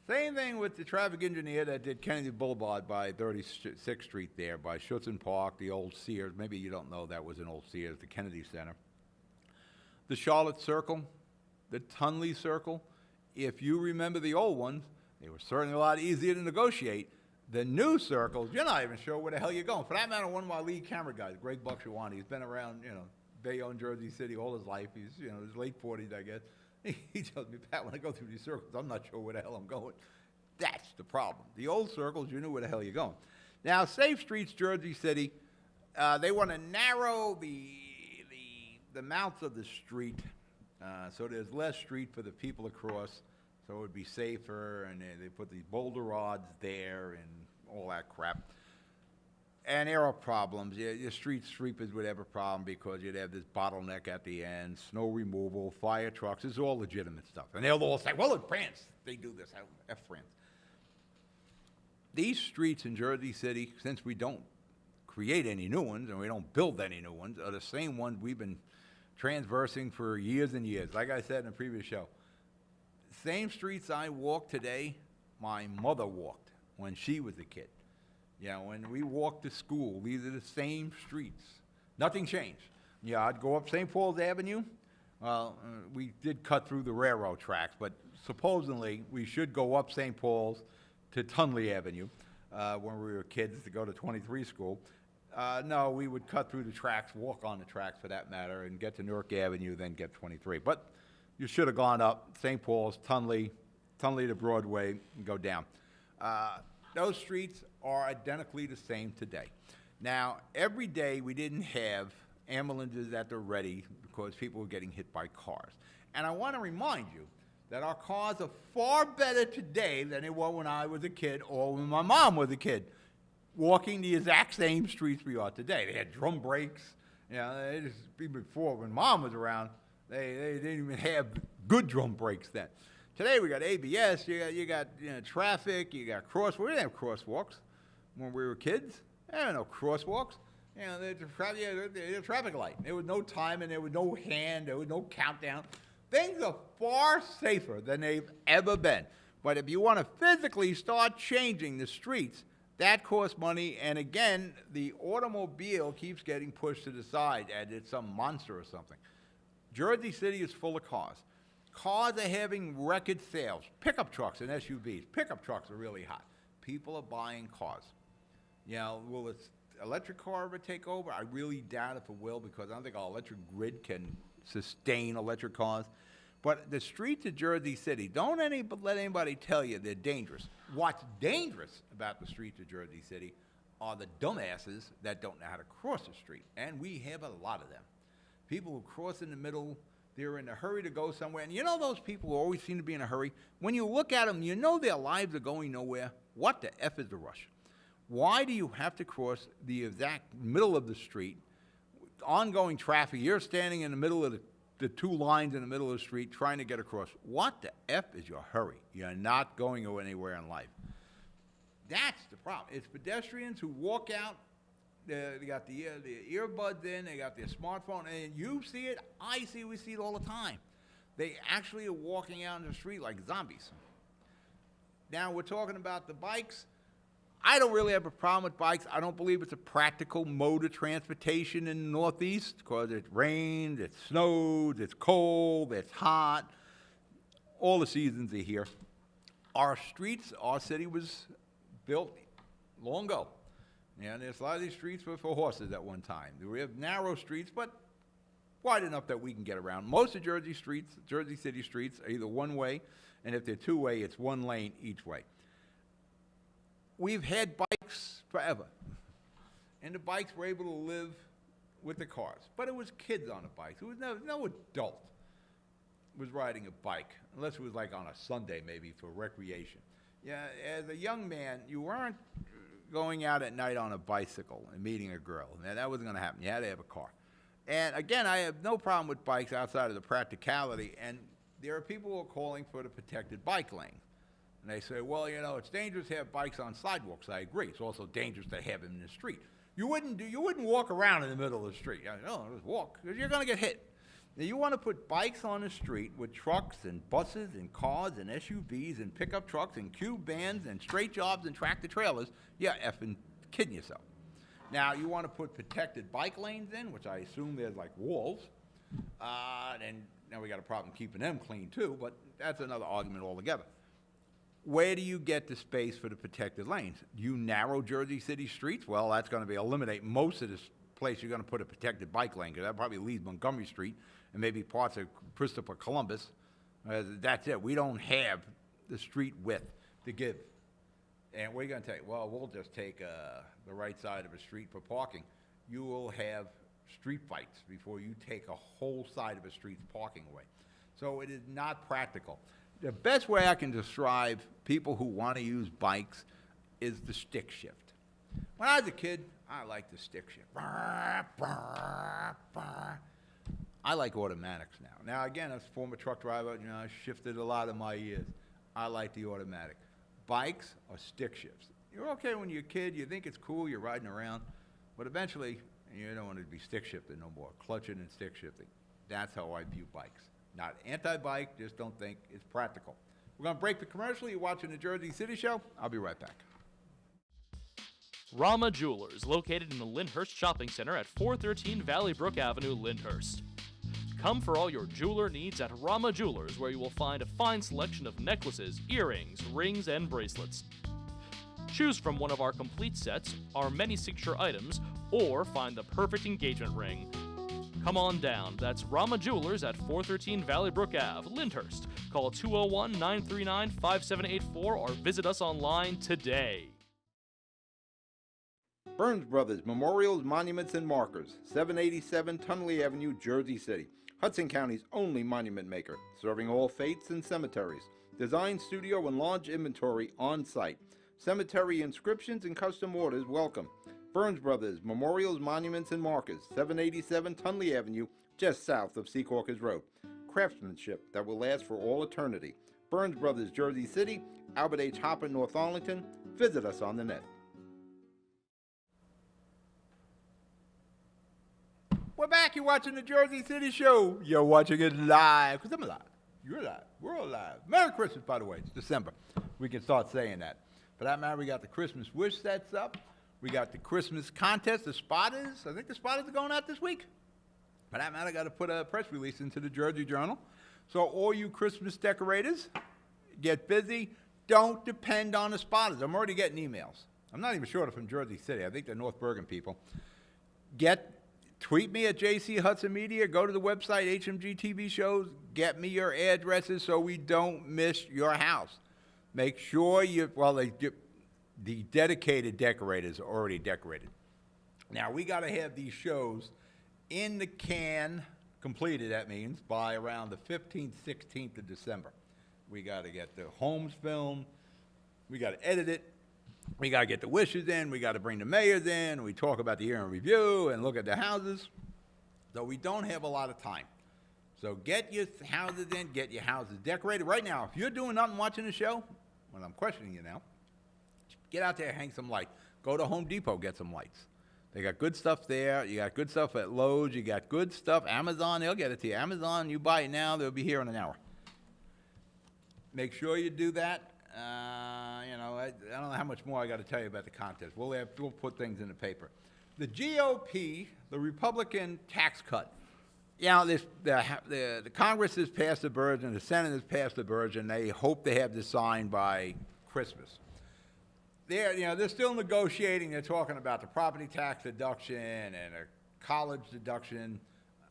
Same thing with the traffic engineer that did Kennedy Boulevard by 36th Street there, by Schutzen Park, the old Sears. Maybe you don't know that was an old Sears, the Kennedy Center. The Charlotte Circle, the Tunley Circle. If you remember the old ones, they were certainly a lot easier to negotiate. The new circles, you're not even sure where the hell you're going. For that matter, one of my lead camera guys, Greg Buckshawani, he's been around, Bayonne, Jersey City all his life. He's, his late 40s, I guess. He tells me, Pat, when I go through these circles, I'm not sure where the hell I'm going. That's the problem. The old circles, you knew where the hell you're going. Now, Safe Streets, Jersey City, they want to narrow the mouth of the street so there's less street for the people across, so it would be safer, and they put these boulder rods there and all that crap. And there are problems. Your street sweepers would have a problem because you'd have this bottleneck at the end, snow removal, fire trucks. It's all legitimate stuff. And they'll all say, well, in France, they do this. F France. These streets in Jersey City, since we don't create any new ones and we don't build any new ones, are the same ones we've been transversing for years and years. Like I said in the previous show, same streets I walk today, my mother walked when she was a kid. When we walked to school, these are the same streets. Nothing changed. I'd go up St. Paul's Avenue. Well, we did cut through the railroad tracks, but supposedly we should go up St. Paul's to Tunley Avenue when we were kids to go to 23 school. No, we would cut through the tracks, walk on the tracks for that matter, and get to Newark Avenue, then get 23. But you should have gone up St. Paul's, Tunley to Broadway, and go down. Those streets are identically the same today. Now, every day we didn't have ambulances at the ready because people were getting hit by cars. And I want to remind you that our cars are far better today than they were when I was a kid or when my mom was a kid, walking the exact same streets we are today. They had drum brakes. You know, even before, when Mom was around, they didn't even have good drum brakes then. Today we got ABS, you got traffic, you got crosswalks. We didn't have crosswalks when we were kids. There were no crosswalks. You know, there's a traffic light. There was no time and there was no hand, there was no countdown. Things are far safer than they've ever been. But if you want to physically start changing the streets, that costs money, and again, the automobile keeps getting pushed to the side as it's some monster or something. Jersey City is full of cars. Cars are having record sales. Pickup trucks and SUVs. Pickup trucks are really hot. People are buying cars. You know, will this electric car ever take over? I really doubt if it will, because I don't think our electric grid can sustain electric cars. But the streets of Jersey City, don't let anybody tell you they're dangerous. What's dangerous about the streets of Jersey City are the dumbasses that don't know how to cross the street. And we have a lot of them. People who cross in the middle, they're in a hurry to go somewhere. And you know those people who always seem to be in a hurry? When you look at them, you know their lives are going nowhere. What the F is the rush? Why do you have to cross the exact middle of the street, ongoing traffic? You're standing in the middle of the two lines in the middle of the street trying to get across. What the F is your hurry? You're not going anywhere in life. That's the problem. It's pedestrians who walk out, they got the earbuds in, they got their smartphone, and you see it, I see it, we see it all the time. They actually are walking out in the street like zombies. Now we're talking about the bikes. I don't really have a problem with bikes. I don't believe it's a practical mode of transportation in the Northeast because it rains, it snows, it's cold, it's hot. All the seasons are here. Our streets, our city was built long ago. And there's a lot of these streets were for horses at one time. We have narrow streets, but wide enough that we can get around. Most of Jersey City streets are either one way, and if they're two way, it's one lane each way. We've had bikes forever, and the bikes were able to live with the cars. But it was kids on the bikes. There was no adult was riding a bike, unless it was like on a Sunday maybe for recreation. Yeah, as a young man, you weren't going out at night on a bicycle and meeting a girl. Now, that wasn't going to happen. You had to have a car. And again, I have no problem with bikes outside of the practicality, and there are people who are calling for the protected bike lane. And they say, well, you know, it's dangerous to have bikes on sidewalks. I agree. It's also dangerous to have them in the street. You wouldn't walk around in the middle of the street. No, just walk, because you're going to get hit. Now, you want to put bikes on the street with trucks and buses and cars and SUVs and pickup trucks and cube vans and straight jobs and tractor trailers, you're effing kidding yourself. Now, you want to put protected bike lanes in, which I assume there's like walls. And now we got a problem keeping them clean too, but that's another argument altogether. Where do you get the space for the protected lanes? You narrow Jersey City streets? Well, that's going to eliminate most of this place you're going to put a protected bike lane, because that probably leaves Montgomery Street and maybe parts of Christopher Columbus. That's it. We don't have the street width to give. And what are you going to take? Well, we'll just take the right side of a street for parking. You will have street fights before you take a whole side of a street's parking away. So it is not practical. The best way I can describe people who want to use bikes is the stick shift. When I was a kid, I liked the stick shift. I like automatics now. Now, again, as a former truck driver, you know, I shifted a lot of my years. I like the automatic. Bikes are stick shifts. You're okay when you're a kid, you think it's cool, you're riding around, but eventually, you don't want to be stick shifted no more, clutching and stick shifting. That's how I view bikes. Not anti-bike, just don't think it's practical. We're going to break the commercial. You're watching the Jersey City Show. I'll be right back. Rama Jewelers, located in the Lyndhurst Shopping Center at 413 Valley Brook Avenue, Lyndhurst. Come for all your jeweler needs at Rama Jewelers, where you will find a fine selection of necklaces, earrings, rings, and bracelets. Choose from one of our complete sets, our many signature items, or find the perfect engagement ring. Come on down. That's Rama Jewelers at 413 Valley Brook Ave, Lyndhurst. Call 201-939-5784 or visit us online today. Burns Brothers Memorials, Monuments, and Markers, 787 Tunley Avenue, Jersey City. Hudson County's only monument maker, serving all faiths and cemeteries. Design studio and large inventory on site. Cemetery inscriptions and custom orders welcome. Burns Brothers Memorials, Monuments, and Markers, 787 Tunley Avenue, just south of Secaucus Road. Craftsmanship that will last for all eternity. Burns Brothers, Jersey City, Albert H. Hopper, North Arlington. Visit us on the net. We're back. You're watching the Jersey City Show. You're watching it live, because I'm alive. You're alive. We're all alive. Merry Christmas, by the way. It's December. We can start saying that. For that matter, we got the Christmas wish sets up. We got the Christmas contest, the spotters. I think the spotters are going out this week. For that matter, I got to put a press release into the Jersey Journal. So all you Christmas decorators, get busy. Don't depend on the spotters. I'm already getting emails. I'm not even sure they're from Jersey City. I think they're North Bergen people. Tweet me at JC Hudson Media. Go to the website, HMG TV shows. Get me your addresses so we don't miss your house. Make sure the dedicated decorators are already decorated. Now, we got to have these shows in the can, completed, that means, by around the 15th, 16th of December. We got to get the homes filmed. We got to edit it. We got to get the wishes in. We got to bring the mayors in. We talk about the year in review and look at the houses. So we don't have a lot of time. So get your houses in, get your houses decorated. Right now, if you're doing nothing watching the show, when I'm questioning you now, get out there, hang some lights. Go to Home Depot, get some lights. They got good stuff there. You got good stuff at Lowe's. You got good stuff. Amazon, they'll get it to you. Amazon, you buy it now, they'll be here in an hour. Make sure you do that. I don't know how much more I got to tell you about the contest. We'll put things in the paper. The GOP, the Republican tax cut. The Congress has passed the version, the Senate has passed the version. They hope they have this signed by Christmas. They're still negotiating. They're talking about the property tax deduction and a college deduction.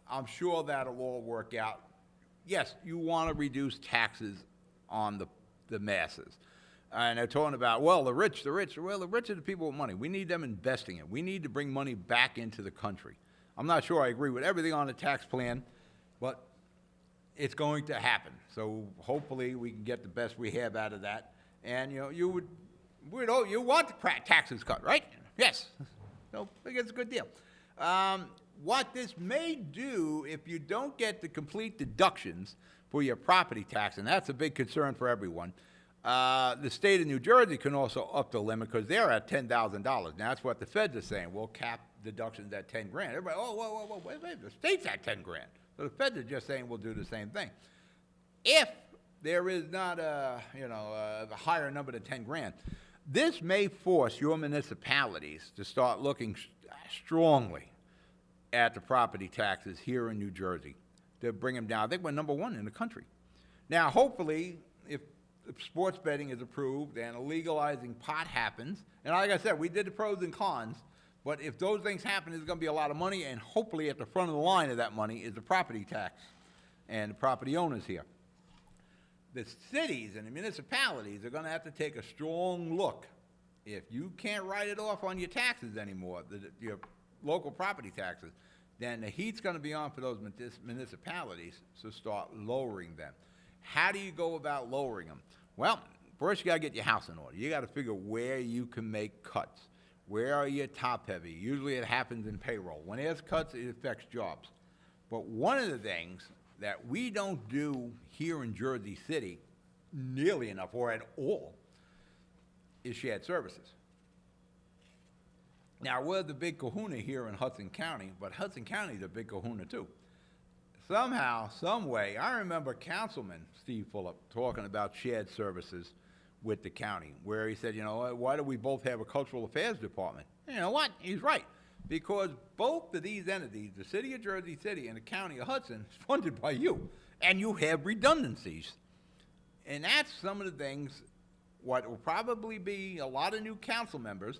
I'm sure that'll all work out. Yes, you want to reduce taxes on the masses. And they're talking about, the rich. Well, the rich are the people with money. We need them investing it. We need to bring money back into the country. I'm not sure I agree with everything on the tax plan, but it's going to happen. So hopefully we can get the best we have out of that. And, you want the taxes cut, right? Yes. So I think it's a good deal. What this may do, if you don't get the complete deductions for your property tax, and that's a big concern for everyone, the state of New Jersey can also up the limit because they're at $10,000. Now, that's what the feds are saying. We'll cap deductions at $10,000. Everybody, whoa, wait, the state's at $10,000. So the feds are just saying we'll do the same thing. If there is not a higher number than $10,000, this may force your municipalities to start looking strongly at the property taxes here in New Jersey to bring them down. I think we're number one in the country. Now, hopefully, if sports betting is approved and legalizing pot happens, and like I said, we did the pros and cons, but if those things happen, there's going to be a lot of money, and hopefully at the front of the line of that money is the property tax and the property owners here. The cities and the municipalities are going to have to take a strong look. If you can't write it off on your taxes anymore, your local property taxes, then the heat's going to be on for those municipalities, so start lowering them. How do you go about lowering them? Well, first you got to get your house in order. You got to figure where you can make cuts. Where are you top heavy? Usually it happens in payroll. When there's cuts, it affects jobs. But one of the things that we don't do here in Jersey City nearly enough, or at all, is shared services. Now, we're the big kahuna here in Hudson County, but Hudson County is a big kahuna too. Somehow, some way, I remember Councilman Steve Fulop talking about shared services with the county, where he said, why do we both have a cultural affairs department? You know what? He's right. Because both of these entities, the city of Jersey City and the county of Hudson, is funded by you, and you have redundancies. And that's some of the things, what will probably be a lot of new council members,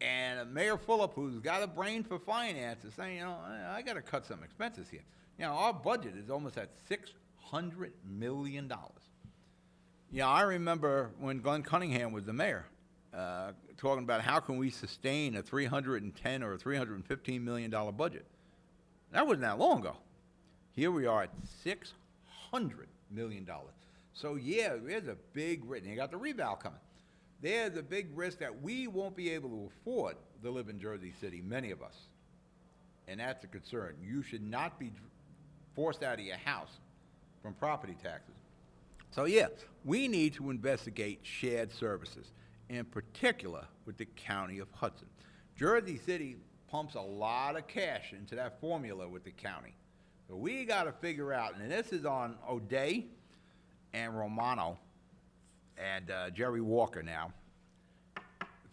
and Mayor Fulop, who's got a brain for finance, is saying, I got to cut some expenses here. Our budget is almost at $600 million. I remember when Glenn Cunningham was the mayor, talking about how can we sustain a $310 or $315 million budget. That wasn't that long ago. Here we are at $600 million. So yeah, there's a big risk. And you got the rebound coming. There's a big risk that we won't be able to afford to live in Jersey City, many of us. And that's a concern. You should not be forced out of your house from property taxes. So yeah, we need to investigate shared services, in particular with the County of Hudson. Jersey City pumps a lot of cash into that formula with the county. So we got to figure out, and this is on O'Day and Romano and Jerry Walker now,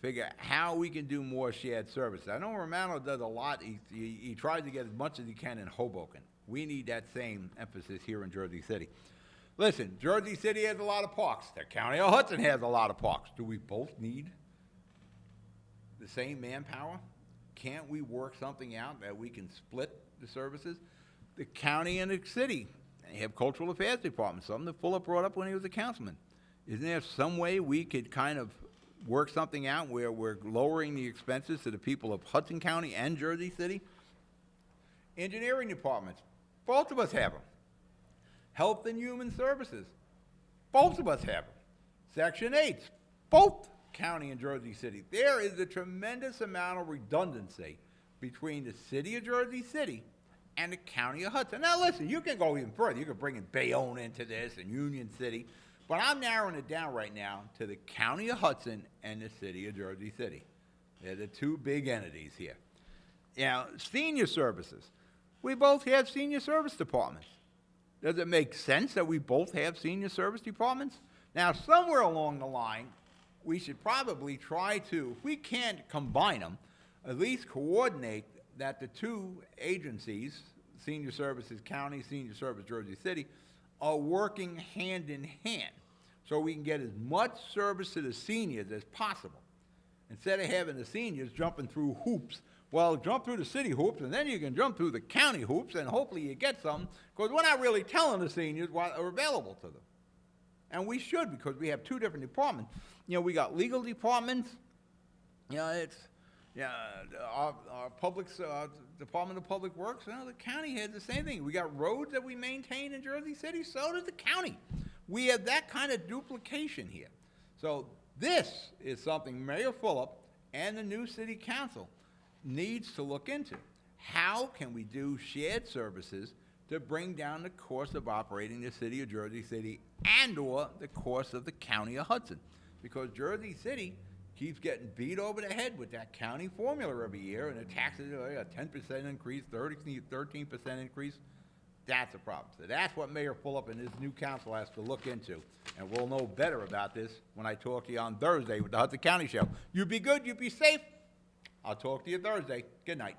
figure out how we can do more shared services. I know Romano does a lot. He tries to get as much as he can in Hoboken. We need that same emphasis here in Jersey City. Listen, Jersey City has a lot of parks. The County of Hudson has a lot of parks. Do we both need the same manpower? Can't we work something out that we can split the services? The county and the city, they have cultural affairs departments, something that Fuller brought up when he was a councilman. Isn't there some way we could kind of work something out where we're lowering the expenses to the people of Hudson County and Jersey City? Engineering departments, both of us have them. Health and Human Services, both of us have them. Section 8, both county and Jersey City. There is a tremendous amount of redundancy between the city of Jersey City and the county of Hudson. Now listen, you can go even further. You can bring in Bayonne into this and Union City, but I'm narrowing it down right now to the county of Hudson and the city of Jersey City. They're the two big entities here. Now, senior services. We both have senior service departments. Does it make sense that we both have senior service departments? Now, somewhere along the line, we should probably try to, if we can't combine them, at least coordinate that the two agencies, Senior Services County, Senior Service Jersey City, are working hand in hand so we can get as much service to the seniors as possible. Instead of having the seniors jumping through hoops, well, jump through the city hoops, and then you can jump through the county hoops, and hopefully you get some, because we're not really telling the seniors what are available to them. And we should, because we have two different departments. You know, we got legal departments. You know, it's, our public, Department of Public Works, you know, the county has the same thing. We got roads that we maintain in Jersey City, so does the county. We have that kind of duplication here. So this is something Mayor Fulop and the new city council needs to look into. How can we do shared services to bring down the cost of operating the city of Jersey City and or the cost of the county of Hudson? Because Jersey City keeps getting beat over the head with that county formula every year, and the taxes are a 10% increase, 13% increase. That's a problem. So that's what Mayor Fulop and his new council has to look into. And we'll know better about this when I talk to you on Thursday with the Hudson County Show. You be good, you be safe. I'll talk to you Thursday. Good night.